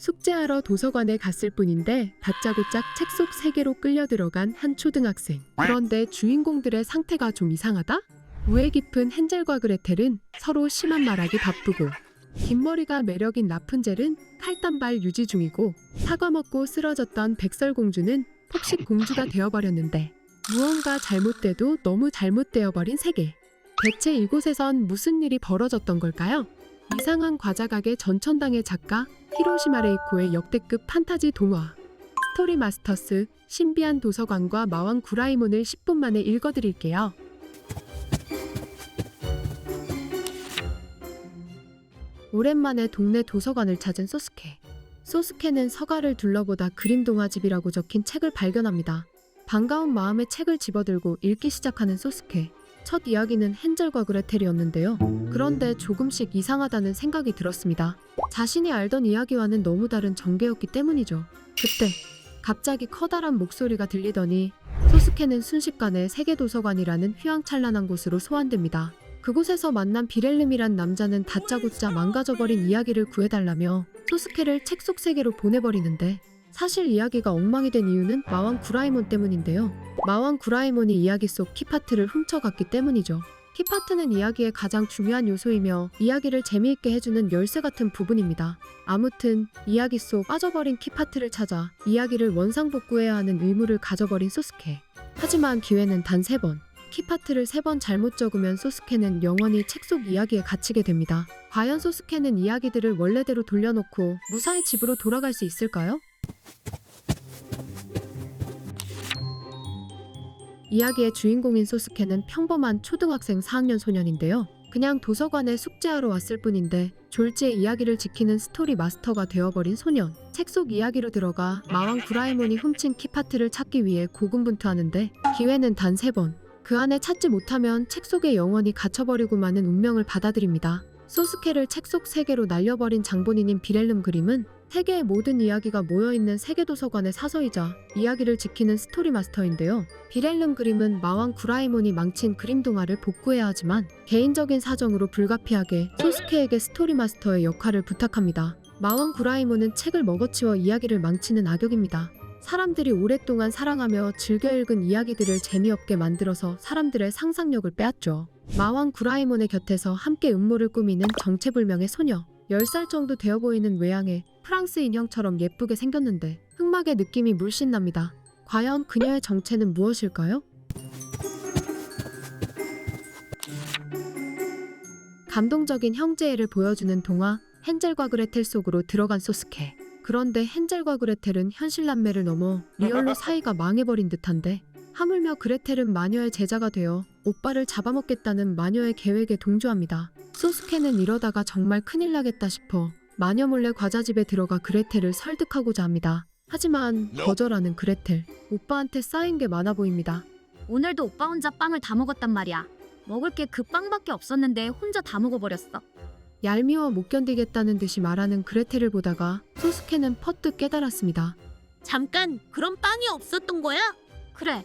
숙제하러 도서관에 갔을 뿐인데 다짜고짜 책 속 세계로 끌려 들어간 한 초등학생. 그런데 주인공들의 상태가 좀 이상하다? 우애 깊은 헨젤과 그레텔은 서로 심한 말하기 바쁘고, 긴 머리가 매력인 라푼젤은 칼단발 유지 중이고, 사과 먹고 쓰러졌던 백설공주는 폭식 공주가 되어버렸는데, 무언가 잘못돼도 너무 잘못되어버린 세계. 대체 이곳에선 무슨 일이 벌어졌던 걸까요? 이상한 과자 가게 전천당의 작가 히로시마 레이코의 역대급 판타지 동화 스토리 마스터스 신비한 도서관과 마왕 구라이몬을 10분 만에 읽어드릴게요. 오랜만에 동네 도서관을 찾은 소스케. 소스케는 서가를 둘러보다 그림 동화집이라고 적힌 책을 발견합니다. 반가운 마음에 책을 집어들고 읽기 시작하는 소스케. 첫 이야기는 헨젤과 그레텔이었는데요. 그런데 조금씩 이상하다는 생각이 들었습니다. 자신이 알던 이야기와는 너무 다른 전개였기 때문이죠. 그때 갑자기 커다란 목소리가 들리더니 소스케는 순식간에 세계도서관이라는 휘황찬란한 곳으로 소환됩니다. 그곳에서 만난 비렐름이란 남자는 다짜고짜 망가져버린 이야기를 구해달라며 소스케를 책 속 세계로 보내버리는데, 사실 이야기가 엉망이 된 이유는 마왕 구라이몬 때문인데요. 마왕 구라이몬이 이야기 속 키파트를 훔쳐갔기 때문이죠. 키파트는 이야기의 가장 중요한 요소이며 이야기를 재미있게 해주는 열쇠 같은 부분입니다. 아무튼 이야기 속 빠져버린 키파트를 찾아 이야기를 원상복구해야 하는 의무를 가져버린 소스케. 하지만 기회는 단 3번. 키파트를 3번 잘못 적으면 소스케는 영원히 책 속 이야기에 갇히게 됩니다. 과연 소스케는 이야기들을 원래대로 돌려놓고 무사히 집으로 돌아갈 수 있을까요? 이야기의 주인공인 소스케는 평범한 초등학생 4학년 소년인데요. 그냥 도서관에 숙제하러 왔을 뿐인데 졸지의 이야기를 지키는 스토리 마스터가 되어버린 소년. 책 속 이야기로 들어가 마왕 구라이몬이 훔친 키파트를 찾기 위해 고군분투하는데 기회는 단 3번. 그 안에 찾지 못하면 책 속에 영원히 갇혀버리고 마는 운명을 받아들입니다. 소스케를 책 속 세계로 날려버린 장본인인 비렐름 그림은 세계의 모든 이야기가 모여있는 세계도서관의 사서이자 이야기를 지키는 스토리 마스터인데요. 비렐름 그림은 마왕 구라이몬이 망친 그림 동화를 복구해야 하지만 개인적인 사정으로 불가피하게 소스케에게 스토리 마스터의 역할을 부탁합니다. 마왕 구라이몬은 책을 먹어치워 이야기를 망치는 악역입니다. 사람들이 오랫동안 사랑하며 즐겨 읽은 이야기들을 재미없게 만들어서 사람들의 상상력을 빼앗죠. 마왕 구라이몬의 곁에서 함께 음모를 꾸미는 정체불명의 소녀. 10살 정도 되어 보이는 외양에 프랑스 인형처럼 예쁘게 생겼는데 흑막의 느낌이 물씬 납니다. 과연 그녀의 정체는 무엇일까요? 감동적인 형제애를 보여주는 동화 헨젤과 그레텔 속으로 들어간 소스케. 그런데 헨젤과 그레텔은 현실 남매를 넘어 리얼로 사이가 망해버린 듯한데, 하물며 그레텔은 마녀의 제자가 되어 오빠를 잡아먹겠다는 마녀의 계획에 동조합니다. 소스케는 이러다가 정말 큰일 나겠다 싶어 마녀 몰래 과자집에 들어가 그레텔을 설득하고자 합니다. 하지만 거절하는 그레텔. 오빠한테 쌓인 게 많아 보입니다. 오늘도 오빠 혼자 빵을 다 먹었단 말이야. 먹을 게 그 빵밖에 없었는데 혼자 다 먹어버렸어. 얄미워 못 견디겠다는 듯이 말하는 그레텔을 보다가 소스케는 퍼뜩 깨달았습니다. 잠깐, 그럼 빵이 없었던 거야? 그래,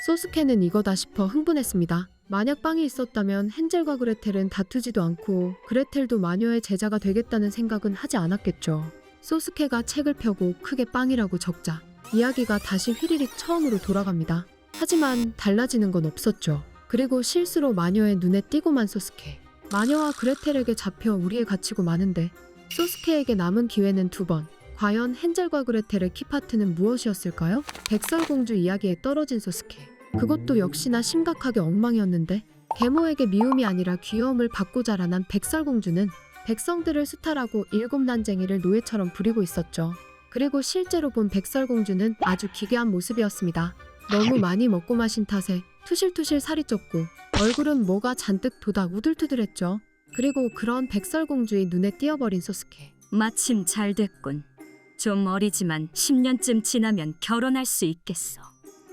소스케는 이거다 싶어 흥분했습니다. 만약 빵이 있었다면 헨젤과 그레텔은 다투지도 않고 그레텔도 마녀의 제자가 되겠다는 생각은 하지 않았겠죠. 소스케가 책을 펴고 크게 빵이라고 적자 이야기가 다시 휘리릭 처음으로 돌아갑니다. 하지만 달라지는 건 없었죠. 그리고 실수로 마녀의 눈에 띄고만 소스케. 마녀와 그레텔에게 잡혀 우리에 갇히고 마는데 소스케에게 남은 기회는 2번. 과연 헨젤과 그레텔의 키파트는 무엇이었을까요? 백설공주 이야기에 떨어진 소스케. 그것도 역시나 심각하게 엉망이었는데, 계모에게 미움이 아니라 귀여움을 받고 자라난 백설공주는 백성들을 수탈하고 7난쟁이를 노예처럼 부리고 있었죠. 그리고 실제로 본 백설공주는 아주 기괴한 모습이었습니다. 너무 많이 먹고 마신 탓에 투실투실 살이 쪘고 얼굴은 뭐가 잔뜩 돋아 우둘투둘했죠. 그리고 그런 백설공주의 눈에 띄어버린 소스케. 마침 잘 됐군. 좀 어리지만 10년쯤 지나면 결혼할 수 있겠어.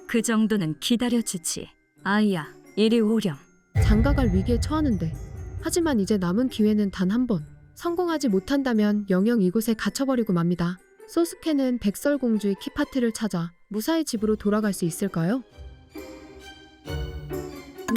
그 정도는 기다려주지. 아이야, 이리 오렴. 장가갈 위기에 처하는데, 하지만 이제 남은 기회는 단 한 번. 성공하지 못한다면 영영 이곳에 갇혀버리고 맙니다. 소스케는 백설공주의 키파트를 찾아 무사히 집으로 돌아갈 수 있을까요?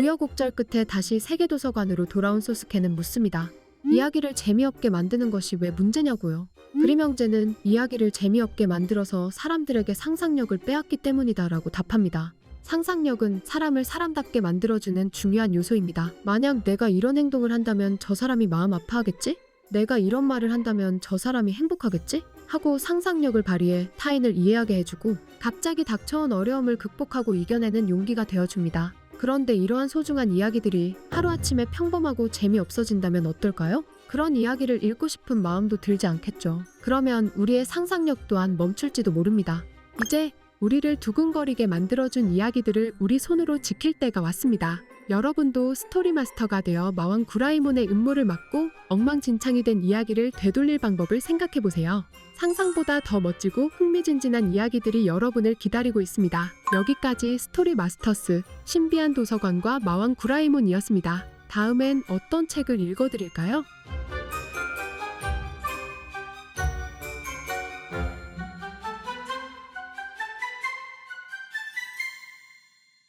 우여곡절 끝에 다시 세계도서관으로 돌아온 소스케는 묻습니다. 이야기를 재미없게 만드는 것이 왜 문제냐고요. 그림 형제는 이야기를 재미없게 만들어서 사람들에게 상상력을 빼앗기 때문이다라고 답합니다. 상상력은 사람을 사람답게 만들어주는 중요한 요소입니다. 만약 내가 이런 행동을 한다면 저 사람이 마음 아파하겠지? 내가 이런 말을 한다면 저 사람이 행복하겠지? 하고 상상력을 발휘해 타인을 이해하게 해주고 갑자기 닥쳐온 어려움을 극복하고 이겨내는 용기가 되어줍니다. 그런데 이러한 소중한 이야기들이 하루아침에 평범하고 재미없어진다면 어떨까요? 그런 이야기를 읽고 싶은 마음도 들지 않겠죠. 그러면 우리의 상상력 또한 멈출지도 모릅니다. 이제 우리를 두근거리게 만들어준 이야기들을 우리 손으로 지킬 때가 왔습니다. 여러분도 스토리 마스터가 되어 마왕 구라이몬의 음모를 막고 엉망진창이 된 이야기를 되돌릴 방법을 생각해보세요. 상상보다 더 멋지고 흥미진진한 이야기들이 여러분을 기다리고 있습니다. 여기까지 스토리 마스터스 신비한 도서관과 마왕 구라이몬이었습니다. 다음엔 어떤 책을 읽어드릴까요?